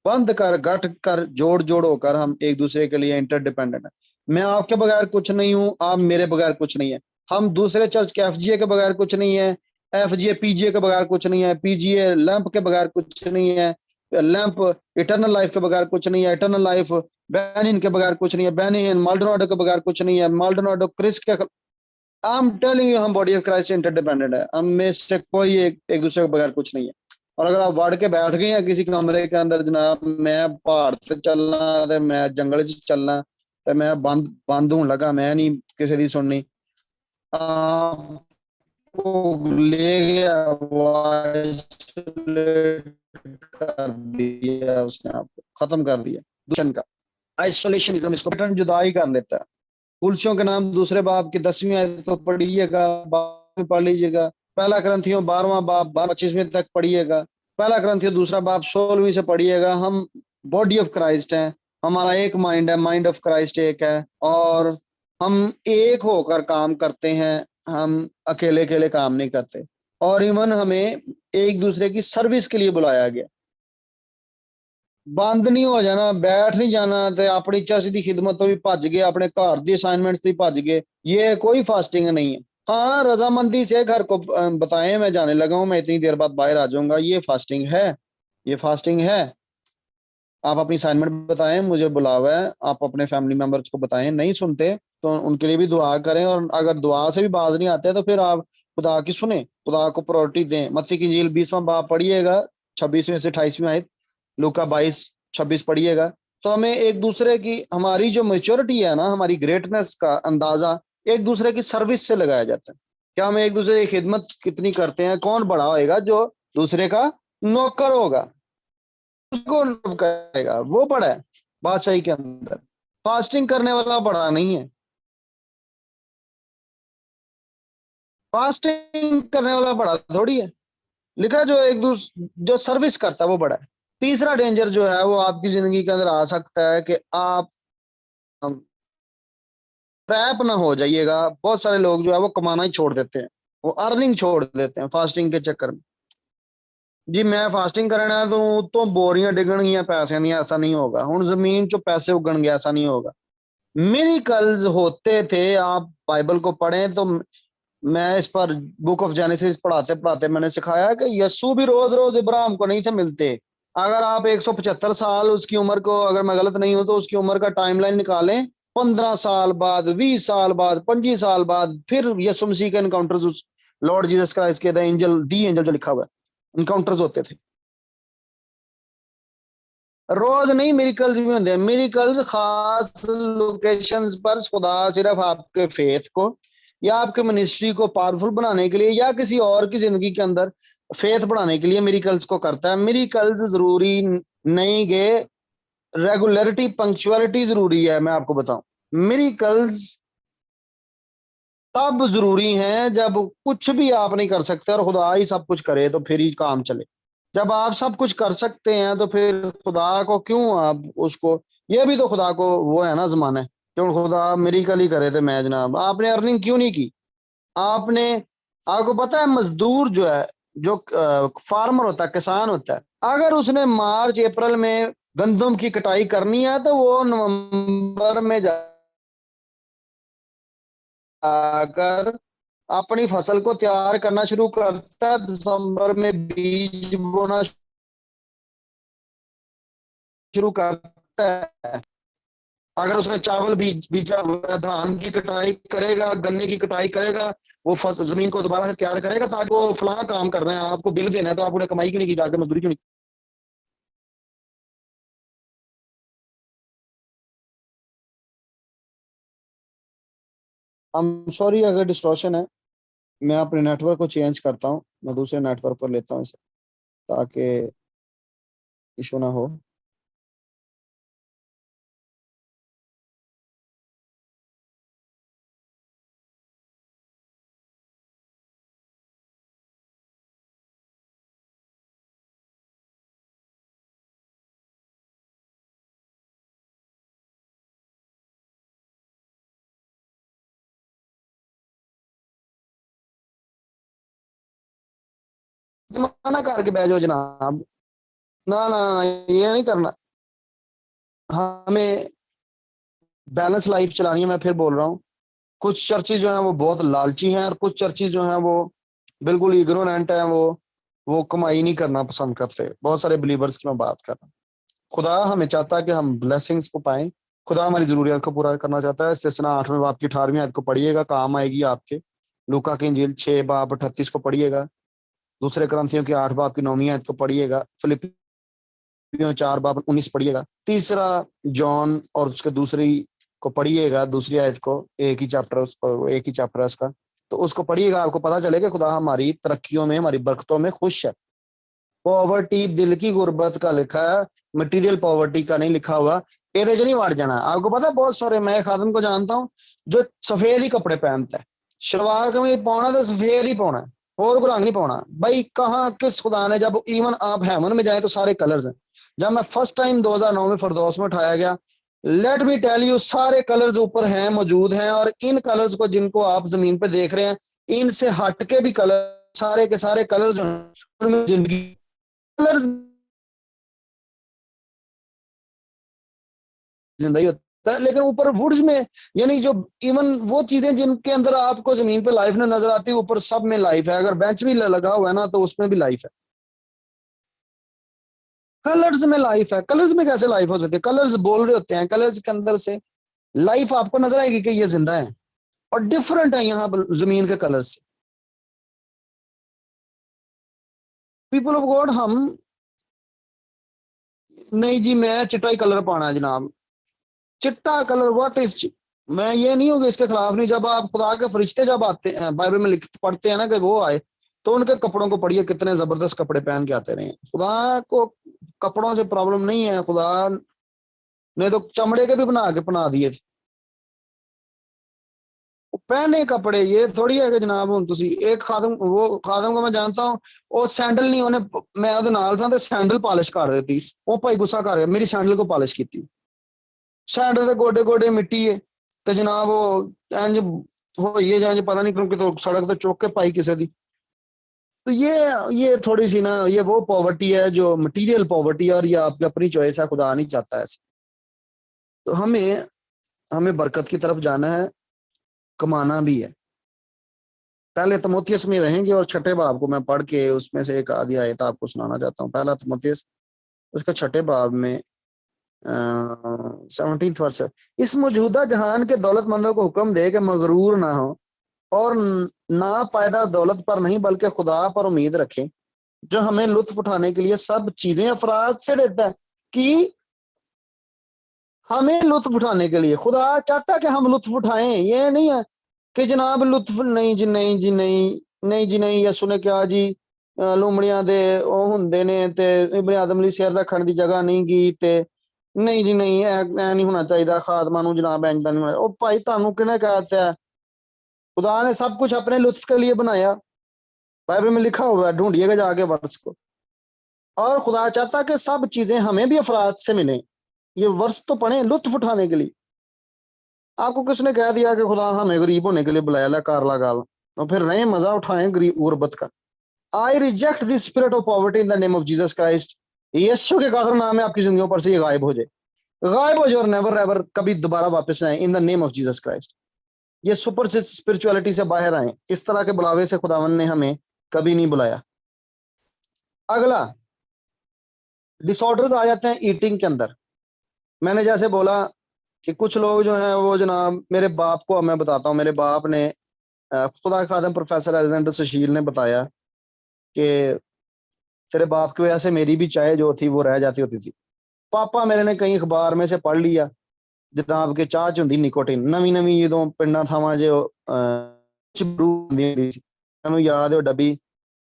बंद कर गठ कर जोड़ जोड़ होकर हम एक दूसरे के लिए इंटरडिपेंडेंट है। मैं आपके बगैर कुछ नहीं हूं, आप मेरे बगैर कुछ नहीं है। हम दूसरे चर्च के एफजीए के बगैर कुछ नहीं है, एफजीए पीजीए के बगैर कुछ नहीं है, पीजीए लैंप के बगैर कुछ नहीं है, लैंप इटर्नल लाइफ के बगैर कुछ नहीं है, इटर्नल लाइफ बैनिन के बगैर कुछ नहीं है, बैनिन माल्डोनाडो के बगैर कुछ नहीं है, माल्डोनाडो क्रिस के। आई एम टेलिंग यू हम बॉडी ऑफ क्राइस्ट इंटरडिपेंडेंट है। हम में से कोई एक दूसरे के बगैर कुछ नहीं है। और अगर आप वड़ के बैठ गए हैं किसी कमरे के अंदर जनाब मैं पहाड़ से चलना ते मैं जंगल च चलना ते मैं बंद बंद होने लगा, मैं नहीं किसी की सुननी, आपको ले गया कर दिया उसने, आपको खत्म कर दिया। दूषण का आइसोलेशनिज्म, इसको पैटर्न जुदाई कर लेता है। कुलसियों के नाम दूसरे बाब की 10वीं आयत तो पढ़िएगा, में पढ़ लीजिएगा। पहला ग्रंथियों 12वां बाब 25वें तक पढ़िएगा। पहला ग्रंथियों दूसरा बाब 16वीं से पढ़िएगा। हम बॉडी ऑफ क्राइस्ट हैं, हमारा एक माइंड है, माइंड ऑफ क्राइस्ट एक है, और हम एक होकर काम करते हैं, हम अकेले अकेले काम नहीं करते। और इवन हमें एक दूसरे की सर्विस के लिए बुलाया गया। बंद नहीं हो जाना, बैठ नहीं जाना ते अपनी चर्च की खिदमत तो भी भज गए, अपने घर की असाइनमेंट्स तो भी भज गए। ये कोई फास्टिंग नहीं है। हाँ, रजामंदी से घर को बताएं मैं जाने लगा हूं, मैं इतनी देर बाद बाहर आ जाऊंगा, ये फास्टिंग है, ये फास्टिंग है। आप अपनी असाइनमेंट बताएं, मुझे बुलावा है, आप अपने फैमिली मेंबर्स को बताएं। नहीं सुनते तो उनके लिए भी दुआ करें, और अगर दुआ से भी बाज नहीं आते तो फिर आप खुदा की सुने, खुदा को प्रायोरिटी दें। मत्ती की इंजील 20वां बाब पढ़िएगा, 26वें से 28वें आयत, लूका 22-26 पढ़िएगा। तो हमें एक दूसरे की, हमारी जो मेच्योरिटी है ना, हमारी ग्रेटनेस का अंदाजा एक दूसरे की सर्विस से लगाया जाता है। क्या हम एक दूसरे की खिदमत कितनी करते हैं? कौन बड़ा होएगा? जो दूसरे का नौकर होगा, उसको करेगा, वो बड़ा है बादशाही के अंदर। फास्टिंग करने वाला बड़ा नहीं है, फास्टिंग करने वाला बड़ा थोड़ी है। लिखा जो एक दूसरे जो सर्विस करता है वो बड़ा है। तीसरा डेंजर जो है वो आपकी जिंदगी के अंदर आ सकता है कि आप ट्रैप ना हो जाइएगा। बहुत सारे लोग जो है वो कमाना ही छोड़ देते हैं, वो अर्निंग छोड़ देते हैं फास्टिंग के चक्कर में। जी मैं फास्टिंग करना है तो बोरियां डिगणगियां पैसे दी, ऐसा नहीं होगा। हुन जमीन चो पैसे उगणगे, ऐसा नहीं होगा। मिरेकल्स होते थे। आप बाइबल को पढ़ें तो मैं इस पर बुक ऑफ जेनेसिस पढ़ाते पढ़ाते मैंने सिखाया कि यस्सु भी रोज रोज इब्राहिम को नहीं थे मिलते। अगर आप 175 साल उसकी उम्र को, अगर मैं गलत नहीं हूं तो उसकी उम्र का टाइमलाइन निकालें, 15 साल बाद, 20 साल बाद, 25 साल बाद फिर यीशु मसीह के एनकाउंटर्स उस लॉर्ड जीसस क्राइस्ट के द एंजल दी एंजल जो लिखा हुआ है एनकाउंटर्स होते थे। रोज नहीं, मिरेकल्स भी होते हैं। मिरेकल्स खास लोकेशंस पर खुदा सिर्फ आपके फेथ को या आपके मिनिस्ट्री को पावरफुल बनाने के लिए या किसी और की जिंदगी के अंदर फेथ बढ़ाने के लिए मिरेकल्स को करता है। मिरेकल्स जरूरी नहीं गए, रेगुलरिटी पंक्चुअलिटी जरूरी है। मैं आपको बताऊं, मिरेकल्स तब जरूरी है जब कुछ भी आप नहीं कर सकते और खुदा ही सब कुछ करे तो फिर ही काम चले। जब आप सब कुछ कर सकते हैं तो फिर खुदा को क्यों आप उसको, ये भी तो खुदा को वो है ना जमाना है, क्यों खुदा मिरेकल ही करे थे। मैं जनाब, आपने अर्निंग क्यों नहीं की? आपने, आपको पता है मजदूर जो है, जो फार्मर होता है, किसान होता है, अगर उसने मार्च अप्रैल में गंदम की कटाई करनी है तो वो नवंबर में जाकर अपनी फसल को तैयार करना शुरू करता है, दिसंबर में बीज बोना शुरू करता है। अगर उसने चावल बीज बीजा हुआ, धान की कटाई करेगा, गन्ने की कटाई करेगा, वो फसल जमीन को दोबारा से तैयार करेगा ताकि वो फलां काम कर रहे हैं, आपको बिल देना है तो आप उन्हें कमाई क्यों नहीं की, जाकर मजदूरी क्यों नहीं? आई एम सॉरी अगर डिस्टॉर्शन है। मैं अपने नेटवर्क को चेंज करता हूँ, मैं दूसरे नेटवर्क पर लेता हूँ इसे, ताकि इशू ना हो। मना करके बह जाओ जनाब। ना ना ना, ये नहीं करना। हमें बैलेंस लाइफ चलानी है। मैं फिर बोल रहा हूँ, कुछ चर्चेज जो हैं वो बहुत लालची हैं और कुछ चर्चेज जो हैं वो बिल्कुल इग्नोरेंट हैं। वो कमाई नहीं करना पसंद करते। बहुत सारे बिलीवर्स की मैं बात कर रहा हूँ। खुदा हमें चाहता है कि हम ब्लेसिंग्स को पाएं। खुदा हमारी जरूरियात को पूरा करना चाहता है। इस्तेसना 8वें बाब की 18वीं आयत को पढ़िएगा, काम आएगी आपके। लूका की इंजील 6 बाब 38 को पढ़िएगा। दूसरे करंथियों की 8 बाब की 9वीं आयत को पढ़िएगा। फिलिपियों 4 बाब 19 पढ़िएगा। तीसरा जॉन और उसके दूसरी को पढ़िएगा, दूसरी आयत को, एक ही चैप्टर है उसका, तो उसको पढ़िएगा। आपको पता चलेगा खुदा हमारी तरक्कियों में, हमारी बरकतों में खुश है। पॉवर्टी दिल की गुर्बत का लिखा है, मटेरियल पॉवर्टी का नहीं लिखा हुआ। एरे नहीं वाट जाना। आपको पता है बहुत सारे, मैं खादम को जानता हूँ जो सफेद ही कपड़े पहनता है, शलवार कमीज पाना तो सफेद ही पाना है, और को रंग नहीं पाना। भाई कहाँ किस खुदा ने, जब इवन आप हेवन में जाए तो सारे कलर्स हैं। जब मैं फर्स्ट टाइम 2009 में फरदौस में उठाया गया, लेट मी टेल यू, सारे कलर्स ऊपर हैं, मौजूद हैं। और इन कलर्स को जिनको आप जमीन पे देख रहे हैं, इनसे हट के भी कलर, सारे के सारे कलर्स जो हैं उनमें जिंदगी, कलर्स जिंदगी होता है। लेकिन ऊपर वुड्स में, यानी जो इवन वो चीजें जिनके अंदर आपको जमीन पे लाइफ न नजर आती, ऊपर सब में लाइफ है। अगर बेंच भी लगा हुआ है ना तो उसमें भी लाइफ है। कलर्स में लाइफ है। कलर्स में कैसे लाइफ हो सकती है? कलर्स बोल रहे होते हैं, कलर्स के अंदर से लाइफ आपको नजर आएगी कि ये जिंदा है और डिफरेंट है यहाँ पर जमीन के कलर्स। पीपल ऑफ गॉड, हम नहीं जी, मैं चिट्टा ही कलर पाना है जनाब। चिट्टा कलर व्हाट इज, मैं ये नहीं हूँ कि इसके खिलाफ नहीं। जब आप खुदा के फरिश्ते जब आते हैं, बाइबल में लिख पढ़ते हैं ना कि वो आए, तो उनके कपड़ों को पढ़िए, कितने जबरदस्त कपड़े पहन के आते रहे। खुदा को कपड़ों से प्रॉब्लम नहीं है। खुदा ने तो चमड़े के भी बना के पहना दिए थे। पहने कपड़े ये थोड़ी है कि जनाब हूं तुसी एक खादम, वो खादम को मैं जानता हूँ, ਉਹ ਸੈਂਡਲ ਨਹੀਂ ਉਹਨੇ, ਮੈਂ ਉਹਦੇ ਨਾਲ ਸਾਂ ਤੇ ਸੈਂਡਲ ਪਾਲਿਸ਼ ਕਰ ਦਿੱਤੀ। ਉਹ ਭਾਈ ਗੁੱਸਾ ਕਰ ਗਿਆ, ਮੇਰੀ ਸੈਂਡਲ को ਪਾਲਿਸ਼ ਕੀਤੀ। ਸੈਂਡਲ ਦੇ ਗੋਡੇ ਗੋਡੇ ਮਿੱਟੀ ਹੈ ਤੇ ਜਨਾਬ ਉਹ ਇੰਜ ਹੋਈ ਹੈ ਜਾਂ ਪਤਾ ਨਹੀਂ ਕਿਉਂ ਕਿਤੋਂ ਸੜਕ ਤੇ ਚੁੱਕ ਕੇ ਪਾਈ ਕਿਸੇ ਦੀ। तो ये थोड़ी सी ना, ये वो पॉवर्टी है जो मटेरियल पॉवर्टी है, और ये आपकी अपनी चॉइस है, खुदा नहीं चाहता ऐसे। तो हमें हमें बरकत की तरफ जाना है, कमाना भी है। पहले तमोथियस में रहेंगे, और छठे बाब को मैं पढ़ के उसमें से एक आधी आयत आपको सुनाना चाहता हूँ। पहला तमोथियस, उसका छठे बाब में 17th वर्ष। इस मौजूदा जहान के दौलतमंदों को हुक्म दे कि मगरूर ना हो, और ना पायदा दौलत पर नहीं बल्कि खुदा पर उम्मीद रखें, जो हमें लुत्फ उठाने के लिए सब चीजें अफराद से देता है। कि हमें लुत्फ उठाने के लिए खुदा चाहता है कि हम लुत्फ उठाएं। ये नहीं है कि जनाब लुत्फ नहीं जी, नहीं जी, नहीं नहीं जी, नहीं यसु ने क्या जी लुमड़ियां दे ਉਹ ਹੁੰਦੇ ਨੇ ਤੇ ਇਬਨ ਆਦਮ ਲਈ ਸਿਰ ਰੱਖਣ ਦੀ ਜਗ੍ਹਾ ਨਹੀਂ ਗੀ, ਤੇ नहीं जी नहीं, ऐ नहीं होना चाहिए खादमा ਨੂੰ जनाब ਇੰਜ ਦਾ नहीं होना। ਉਹ ਭਾਈ ਤੁਹਾਨੂੰ ਕਿਹਨੇ कहता है? खुदा ने सब कुछ अपने लुत्फ के लिए बनाया, बाइबल में लिखा हुआ है, ढूंढिएगा जाके वर्ष को। और खुदा चाहता है कि सब चीजें हमें भी अफराद से मिले। ये वर्ष तो पढ़े लुत्फ उठाने के लिए। आपको किसने कह दिया कि खुदा हमें गरीब होने के लिए बुलाया ला कारला गाल, तो फिर नहीं मजा उठाएं गरीब गुर्बत का। I reject this spirit of poverty in the name of Jesus Christ. यीशु के कादर नाम है आपकी जिंदगियों पर से ये गायब हो जाए, गायब हो जाए, और नेवर एवर कभी दोबारा वापस ना आए इन the name of Jesus Christ. ये सुपर स्पिरिचुअलिटी से बाहर आए। इस तरह के बुलावे से खुदावन ने हमें कभी नहीं बुलाया। अगला डिसऑर्डर्स आ जाते हैं ईटिंग के अंदर। मैंने जैसे बोला कि कुछ लोग जो हैं वो जनाब, मेरे बाप को मैं बताता हूँ, मेरे बाप ने खुदा खादम प्रोफेसर अलेक्जेंडर सुशील ने बताया कि तेरे बाप की वजह से मेरी भी चाय जो थी वो रह जाती होती थी। पापा मेरे ने कहीं अखबार में से पढ़ लिया जनाब के चाह च हुंदी निकोटिन। नवी नवी जो पिंडा थावां जो रिच ब्रू हुंदी सी, मैनूं याद है डब्बी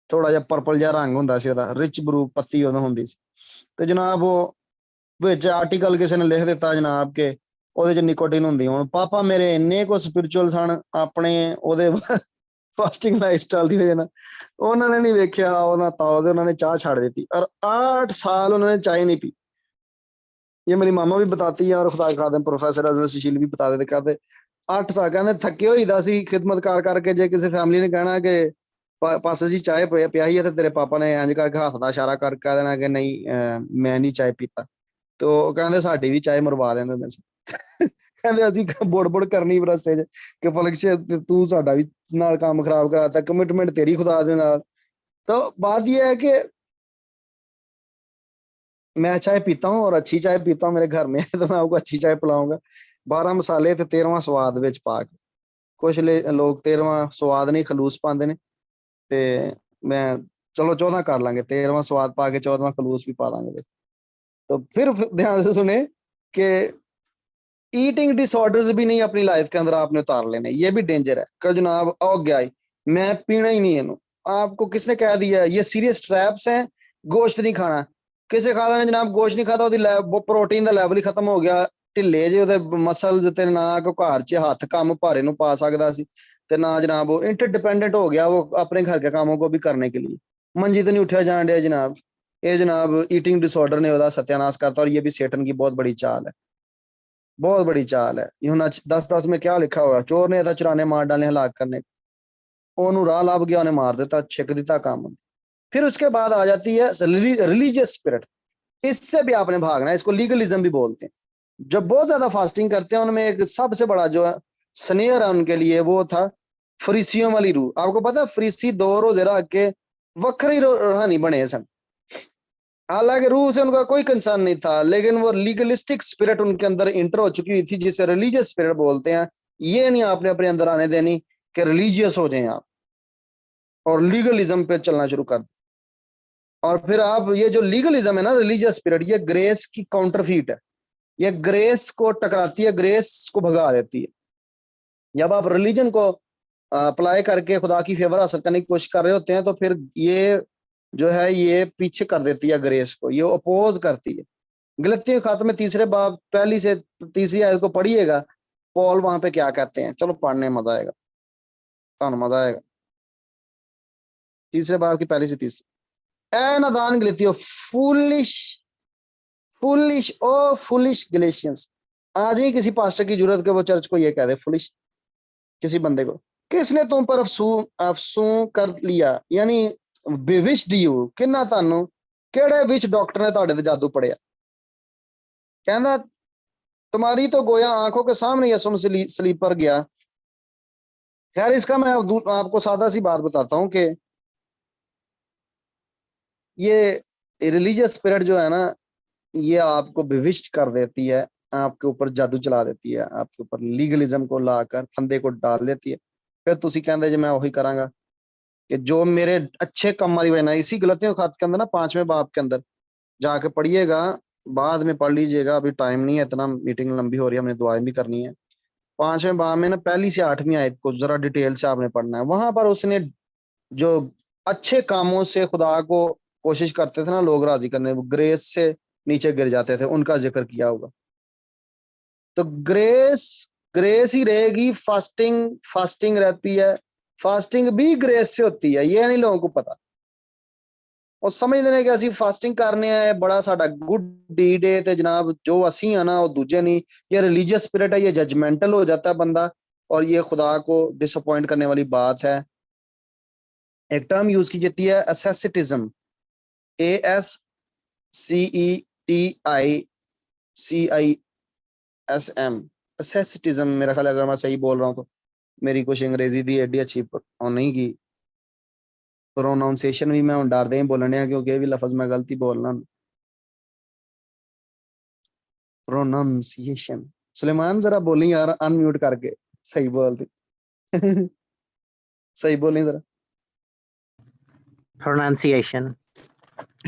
थोड़ा जिहा पर्पल जिहा रंग हुंदा सी ओहदा, रिच ब्रू पत्ती उदों हुंदी सी। ते जनाब वो विच आर्टिकल किसी ने लिख दिता जनाब के ਉਹਦੇ ਚ ਨਿਕੋਟਿਨ ਹੁੰਦੀ। ਹੁਣ ਪਾਪਾ ਮੇਰੇ ਇੰਨੇ ਕੋ ਸਪਿਰਚੁਅਲ ਸਨ ਆਪਣੇ ਉਹਦੇ फास्टिंग लाइफस्टाइल की वजह उन्होंने नहीं वेख्या ਉਹਨਾਂ ਤਾਂ उन्होंने चाह छाड़ दी थी, और 8 साल उन्होंने चाय नहीं पी। ये मेरी मामा भी बताती है, और खुदा खादम प्रोफेसर सुशील भी बता देते। कहते 8 साल कहते थके होईदा सी खिदमत कर करके, जे किसी फैमिली ने कहना कि पासे जी चाय पियाई है, तो तेरे पापा ने इंज करके हाथ का इशारा कर कह देना कि नहीं मैं नहीं चाय पीता। तो कहते साडी भी चाय मरवा देंदे ਹੁੰਦੇ ਸੀ। ਕਹਿੰਦੇ ਅਸੀਂ ਬੁੜ ਬੁੜ ਕਰਨੀ ਰਸਤੇ 'ਚ ਕਿ ਫਲਕਸ਼ ਤੂੰ ਸਾਡਾ ਵੀ ਨਾਲ ਕੰਮ ਖਰਾਬ ਕਰਾਤਾ, ਕਮਿਟमेंट तेरी खुदा ਦੇ ਨਾਲ। तो बात यह है कि मैं चाय पीता हूँ, और अच्छी चाय पीता हूँ। मेरे घर में तो मैं आपको अच्छी चाय पिलाऊंगा, 12 मसाले ते 13वां स्वाद विच पा के। कुछ लोग 13वां स्वाद नहीं खलूस पाते ने, ते मैं चलो 14 कर लांगे, 13वां स्वाद पा के 14वां खलूस भी पा लांगे। तो फिर ध्यान से सुने कि ईटिंग डिसऑर्डर्स भी नहीं अपनी लाइफ के अंदर आपने उतार लेने। ये भी डेंजर है कि जनाब ओ गया मैं पीना ही नहीं है। आपको किसने कह दिया? ये सीरियस ट्रैप्स हैं। गोश्त नहीं खाना, किसी खाता ने जनाब गोश्त नहीं खाता, वो प्रोटीन का लैवल ही खत्म हो गया। ढिले जे मसल ते ना को घर च हथ काम भारे ਨੂੰ पा सकता सी, ते ना जनाब वो इंटरडिपेंडेंट हो गया वो अपने घर के कामों को भी करने के लिए। मंजी तो नहीं उठा जान दिया जनाब। ये जनाब ईटिंग डिसऑर्डर ने ਉਹਦਾ सत्यानाश करता, और ये भी सेटन की बहुत बड़ी चाल है, बहुत बड़ी चाल है। यूहन्ना 10:10 में क्या लिखा हुआ? चोर ने था चुराने मार डालने हलाक करने, ओनू राह लाभ गया, उन्हें मार देता, छिक देता काम। फिर उसके बाद आ जाती है रिलीजियस स्पिरिट। इससे भी आपने भागना है, इसको लीगलिज्म भी बोलते हैं। जब बहुत ज्यादा फास्टिंग करते हैं उनमें एक सबसे बड़ा जो स्नेयर है उनके लिए वो था फरीसियों वाली रूह। आपको पता है फरीसी 2 रोजे रख के वक्री रूहानी बने सन। हालांकि रूह से उनका कोई कंसर्न नहीं था, लेकिन वो लीगलिस्टिक स्पिरिट उनके अंदर इंटर हो चुकी हुई थी, जिसे रिलीजियस स्पिरिट बोलते हैं। ये नहीं आपने अपने अंदर आने देनी कि रिलीजियस हो जाएं आप और लीगलिज्म पे चलना शुरू कर। और फिर आप ये जो लीगलिज्म है ना, रिलीजियस स्पिरिट, ये ग्रेस की काउंटरफीट है। ये ग्रेस को टकराती है, ग्रेस को भगा देती है। जब आप रिलीजन को अप्लाई करके खुदा की फेवर हासिल करने की कोशिश कर रहे होते हैं, तो फिर ये जो है ये पीछे कर देती है ग्रेस को, ये अपोज करती है। गलतियों खाते में 3 बाब 1 से 3 आयत को पढ़िएगा, पॉल वहां पे क्या कहते हैं। चलो पढ़ने मजा आएगा, मजा आएगा। 3 बाब की 1 से 30। ए नादान गलतियों, फूलिश फूलिश ओ फूलिश गलेशियंस। आज ही किसी पास्टर की जरूरत के वो चर्च को ये कह दे फूलिश, किसी बंदे को, किसने तुम पर अफसू कर लिया, यानी bewitched you, किन्ना तानू केड़े विच डॉक्टर ने तुहाडे ते जादू पड़िया। कहंदा तुम्हारी तो गोया आंखों के सामने ये सुन स्लीपर गया। खैर इसका मैं आपको सादा सी बात बताता हूँ कि ये रिलीजियस स्पिरिट जो है ना, ये आपको बिविष्ट कर देती है, आपके ऊपर जादू चला देती है, आपके ऊपर लीगलिज्म को लाकर फंदे को डाल देती है। फिर तुसी कहंदे जे मैं वही करांगा कि जो मेरे अच्छे कम वाली वजह, इसी गलतियों खात के अंदर ना 5वें बाब के अंदर जाके पढ़िएगा, बाद में पढ़ लीजिएगा, अभी टाइम नहीं है इतना, मीटिंग लंबी हो रही है, हमने दुआएं भी करनी है। 5वें बाब में ना पहली से 8वीं आयत को जरा डिटेल से आपने पढ़ना है। वहां पर उसने जो अच्छे कामों से खुदा को कोशिश करते थे ना लोग राजी करने, वो ग्रेस से नीचे गिर जाते थे, उनका जिक्र किया होगा। तो ग्रेस ग्रेस ही रहेगी, फास्टिंग फास्टिंग रहती है, फास्टिंग भी ग्रेस से होती है, ये नहीं लोगों को पता। और समझते हैं कि ਅਸੀਂ फास्टिंग करने है बड़ा साडा गुड डीड है, ते जनाब जो असी है ना वो दूजे नहीं। ये रिलीजियस स्पिरिट है, ये जजमेंटल हो जाता है बंदा, और ये खुदा को डिसअपॉइंट करने वाली बात है। एक टर्म यूज की जाती है एसेसिटिज्म, ASCETICISM, एसेसिटिज्म। मेरा ख्याल अगर मैं सही बोल रहा हूँ तो, मेरी कुछ अंग्रेजी दी एडी अच्छी नहीं की, प्रोनाउंसिएशन भी मैं डर दे बोलने क्योंकि ये भी लफज मैं गलती बोलना। प्रोनाउंसिएशन, सुलेमान जरा बोली यार अनम्यूट करके, सही बोल दी। सही बोली जरा। pronunciation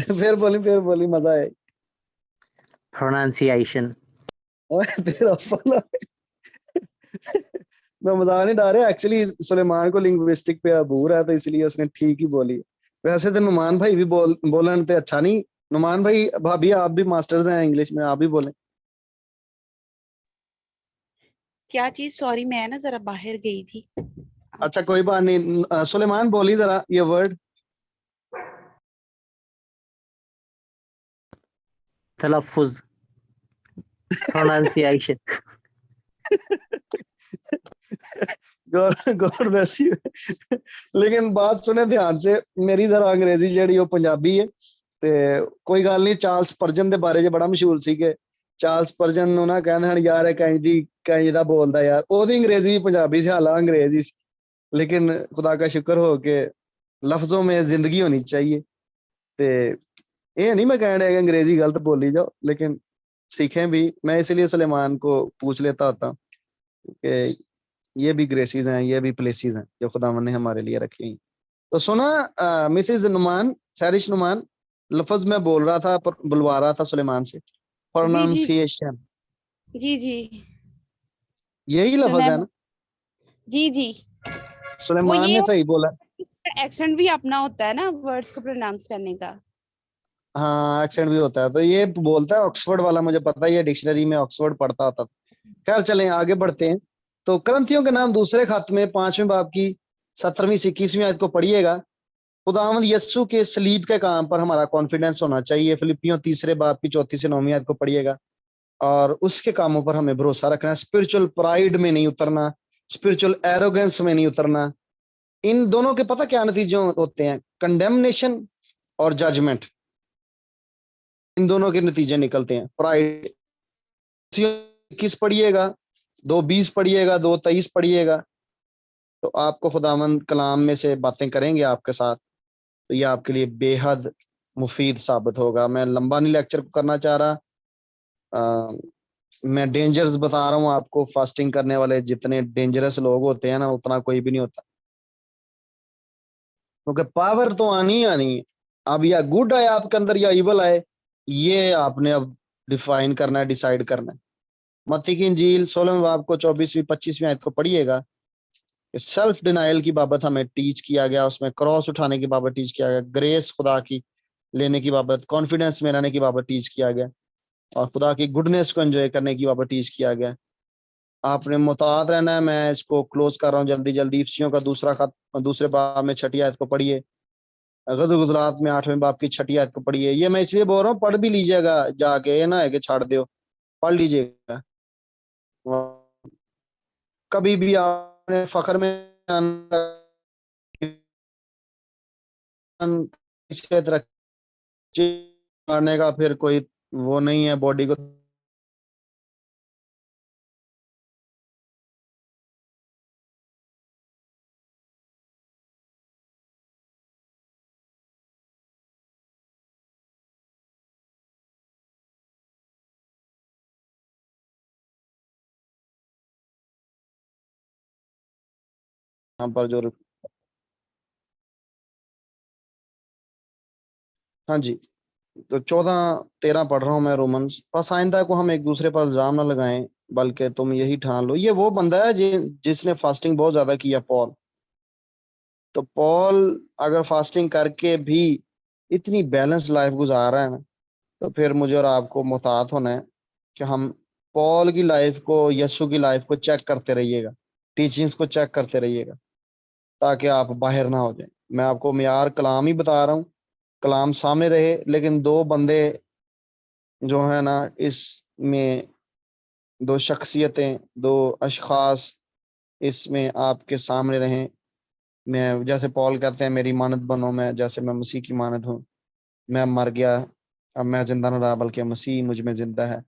फिर बोली मजा आए। pronunciation तेरा फला। मैं मजाक नहीं डाल रहा, एक्चुअली सुलेमान को लिंग्विस्टिक पे अबूर है, तो इसलिए उसने ठीक ही बोली। वैसे तो नुमान भाई भी बोलन तो अच्छा नहीं। नुमान भाई भाभी आप भी मास्टर्स हैं इंग्लिश में, आप भी बोले। क्या चीज? सॉरी मैं ना जरा बाहर गई थी। अच्छा कोई बात नहीं, सुलेमान बोली जरा ये वर्ड। तलफ्फुज pronunciation गॉड ब्लेस यू। लेकिन बात सुने ध्यान से, मेरी जरा अंग्रेजी जेड़ी वो पंजाबी है, ते कोई गल नहीं। चार्ल्स स्पर्जन दे बारे च बड़ा मशहूर सी कि चार्ल्स स्पर्जन नु ना कहंदे हन यार कहीं दा बोलदा यार, ओदी अंग्रेजी पंजाबी से हाला अंग्रेजी। लेकिन खुदा का शुक्र हो के लफ्जों में जिंदगी होनी चाहिए। ते ये नहीं मैं कहने अंग्रेजी गलत बोली जाओ, लेकिन सीखें भी। मैं इसलिए सुलेमान को पूछ लेता होता कि ये भी ग्रेसेस हैं, ये भी प्लेसेस हैं जो खुदावन ने हमारे लिए रखी हैं। तो सुना मिसेस नुमान, सैरिश नुमान, लफ्ज मैं बोल रहा था, बुलवा रहा था सुलेमान से, प्रोनाउंसिएशन, जी जी यही लफ्ज है ना? जी जी। वो सुलेमान ये ने सही बोला। एक्सेंट भी अपना होता है ना वर्ड्स को प्रोनाउंस करने का। हाँ एक्सेंट भी होता है, तो ये बोलता है ऑक्सफोर्ड वाला, मुझे पता है, ये डिक्शनरी में ऑक्सफोर्ड पढ़ता होता था। खैर चलें आगे बढ़ते हैं। तो करंथियों के नाम दूसरे खत में 5वें बाब की 17वीं से 21वीं आयत को पढ़िएगा। खुदावंद यस्सु के सलीब के काम पर हमारा कॉन्फिडेंस होना चाहिए। फिलिपियों 3 बाब की 4 से 9वीं आयत को पढ़िएगा, और उसके कामों पर हमें भरोसा रखना है। स्पिरिचुअल प्राइड में नहीं उतरना, स्पिरिचुअल एरोगेंस में नहीं उतरना। इन दोनों के पता क्या नतीजे होते हैं? कंडेमनेशन और जजमेंट, इन दोनों के नतीजे निकलते हैं। प्राइड 21 पढ़िएगा, 2:20 पढ़िएगा, 2:23 पढ़िएगा, तो आपको खुदावंद कलाम में से बातें करेंगे आपके साथ, तो ये आपके लिए बेहद मुफीद साबित होगा। मैं लंबा नहीं लेक्चर करना चाह रहा, मैं डेंजर्स बता रहा हूँ आपको। फास्टिंग करने वाले जितने डेंजरस लोग होते हैं ना, उतना कोई भी नहीं होता, क्योंकि पावर तो आनी ही आनी है। अब या गुड आए आपके अंदर या इवल आए, ये आपने अब डिफाइन करना है, डिसाइड करना है। मत्ती की इंजील 16वें बाब को 24वीं 25वीं आयत को पढ़िएगा। सेल्फ डिनाइल की बाबत हमें टीच किया गया, उसमें क्रॉस उठाने की बाबत टीच किया गया, ग्रेस खुदा की लेने की बाबत, कॉन्फिडेंस में रहने की बाबत टीच किया गया, और खुदा की गुडनेस को एंजॉय करने की बाबत टीच किया गया। आपने मुताद रहना है। मैं इसको क्लोज कर रहा हूँ जल्दी जल्दी। इफ्सियों का दूसरा खत, दूसरे बाब में 6ठी आयत को पढ़िए। गज़ल गुजरात में 8वें बाब की 6ठी आयत को पढ़िए। ये मैं इसलिए बोल रहा हूँ, पढ़ भी लीजिएगा जाके, ना है कि छाड़ दो, पढ़ लीजिएगा। कभी भी आपने फखर में इसके तरह मारने का फिर कोई वो नहीं है बॉडी को। यहाँ पर जो हाँ जी, तो 14-13 पढ़ रहा हूँ मैं रोमन्स। बस आइंदा को हम एक दूसरे पर इल्जाम ना लगाएं, बल्कि तुम यही ठान लो। ये वो बंदा है जिसने फास्टिंग बहुत ज्यादा किया, पॉल। तो पॉल अगर फास्टिंग करके भी इतनी बैलेंस लाइफ गुजार रहा है ना, तो फिर मुझे और आपको मोहतात होना है कि हम पॉल की लाइफ को, यीशु की लाइफ को चेक करते रहिएगा, टीचिंग्स को चेक करते रहिएगा, ताकि आप बाहर ना हो जाए। मैं आपको मियार कलाम ही बता रहा हूँ, कलाम सामने रहे, लेकिन दो बंदे जो है ना, इसमें दो शख्सियतें, दो अशखास इसमें आपके सामने रहें। मैं, जैसे पॉल कहते हैं, मेरी मानद बनो, मैं जैसे मैं मसीह की मानद हूँ। मैं मर गया, अब मैं जिंदा न रहा, बल्कि मसीह मुझ में जिंदा है।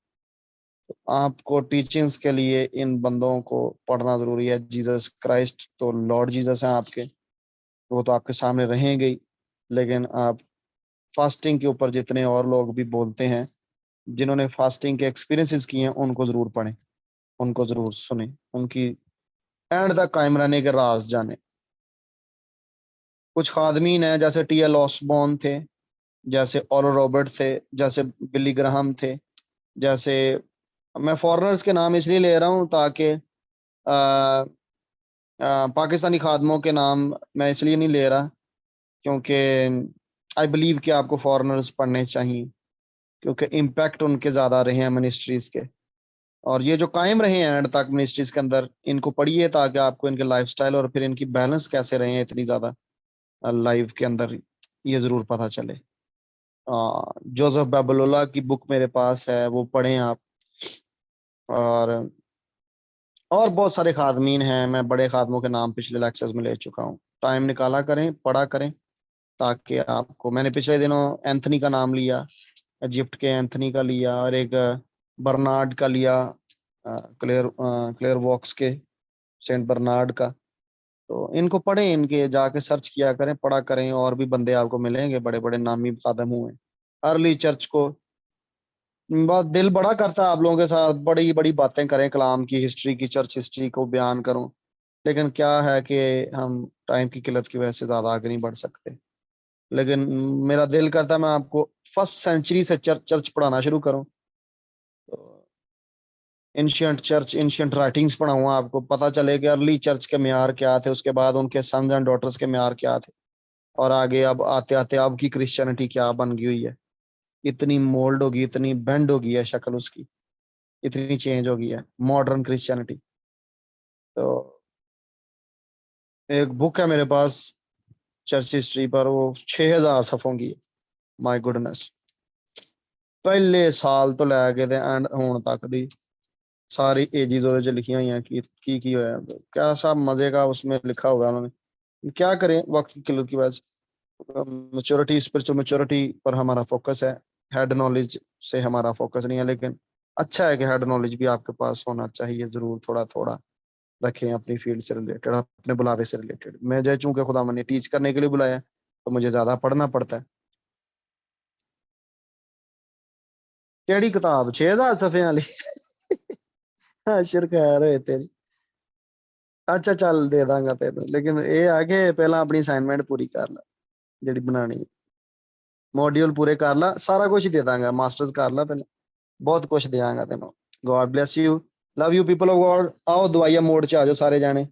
तो आपको टीचिंग्स के लिए इन बंदों को पढ़ना जरूरी है। जीसस क्राइस्ट तो लॉर्ड जीसस हैं आपके, वो तो आपके सामने रहेंगे ही। लेकिन आप फास्टिंग के ऊपर जितने और लोग भी बोलते हैं, जिन्होंने फास्टिंग के एक्सपीरियंसेस किए हैं, उनको जरूर पढ़ें, उनको जरूर सुने, उनकी एंड तक कायम रहने के राज जाने। कुछ खादमीन हैं, जैसे टी.एल. ऑसबॉर्न थे, जैसे ओरल रॉबर्ट थे, जैसे बिली ग्राहम थे, जैसे, मैं फॉरेनर्स के नाम इसलिए ले रहा हूँ ताकि पाकिस्तानी खादमों के नाम मैं इसलिए नहीं ले रहा, क्योंकि आई बिलीव कि आपको फॉरेनर्स पढ़ने चाहिए, क्योंकि इम्पैक्ट उनके ज़्यादा रहे हैं मिनिस्ट्रीज के। और ये जो कायम रहे हैं एंड तक मिनिस्ट्रीज के अंदर, इनको पढ़िए ताकि आपको इनके लाइफस्टाइल और फिर इनकी बैलेंस कैसे रहे हैं इतनी ज़्यादा लाइफ के अंदर, ये ज़रूर पता चले। जोसेफ बाबलोला की बुक मेरे पास है, वो पढ़ें आप। और बहुत सारे खादमीन हैं, मैं बड़े खादमों के नाम पिछले लेक्चर्स में ले चुका हूँ। टाइम निकाला करें, पढ़ा करें, ताकि आपको, मैंने पिछले दिनों एंथनी का नाम लिया, इजिप्ट के एंथनी का लिया, और एक बर्नार्ड का लिया, क्लेयर वॉक्स के सेंट बर्नार्ड का। तो इनको पढ़ें, इनके जाके सर्च किया करें, पढ़ा करें, और भी बंदे आपको मिलेंगे बड़े बड़े नामी खादम हुए। अर्ली चर्च को बहुत दिल बड़ा करता है आप लोगों के साथ, बड़ी बड़ी बातें करें, कलाम की हिस्ट्री की, चर्च हिस्ट्री को बयान करूं, लेकिन क्या है कि हम टाइम की किल्लत की वजह से ज्यादा आगे नहीं बढ़ सकते। लेकिन मेरा दिल करता है मैं आपको फर्स्ट सेंचुरी से चर्च पढ़ाना शुरू करूं। तो एंशियंट चर्च, एंशियंट राइटिंग्स पढ़ाऊंगा, आपको पता चले कि अर्ली चर्च के म्यार क्या थे, उसके बाद उनके सन्स एंड डॉटर्स के म्यार क्या थे, और आगे अब आते आते अब की क्रिश्चियनिटी क्या बन गई हुई है। इतनी मोल्ड होगी, इतनी बेंड होगी है शक्ल उसकी, इतनी चेंज हो गई है मॉडर्न क्रिश्चियनिटी। तो एक बुक है मेरे पास चर्च हिस्ट्री पर, वो 6000 सफ़ों की है। माय गुडनेस, पहले साल तो लैके ते एंड होने तक दी सारी एजिज ਉਹਦੇ ਚ लिखी हुई हैं की होया, क्या सा मजे का उसमें लिखा हुआ है उन्होंने। क्या करें, वक्त की किल्लत की वजह से। मैच्योरिटी, स्पिरिचुअल मैच्योरिटी पर हमारा फोकस है, हेड नॉलेज से हमारा फोकस नहीं है। लेकिन अच्छा है कि हेड नॉलेज भी आपके पास होना चाहिए, जरूर थोड़ा थोड़ा रखें, अपनी फील्ड से रिलेटेड, अपने बुलावे से रिलेटेड। मैं जो चूंकि खुदा ने टीच करने के लिए बुलाया, तो मुझे ज्यादा पढ़ना पड़ता है। केड़ी किताब 6000 सफ़े वाली? अशर खैर होए तेरी। अच्छा चल दे दांगा तेन, लेकिन ये है कि पहला अपनी असाइनमेंट पूरी कर ला जी बनानी, मॉड्यूल पूरे कर ला, सारा कुछ ही दे दांगा, मास्टर्स कर ला पहले, बहुत कुछ देंगा तेन। God bless you, love you people of God. आओ दवाइया मोड च आ जाओ सारे जाने।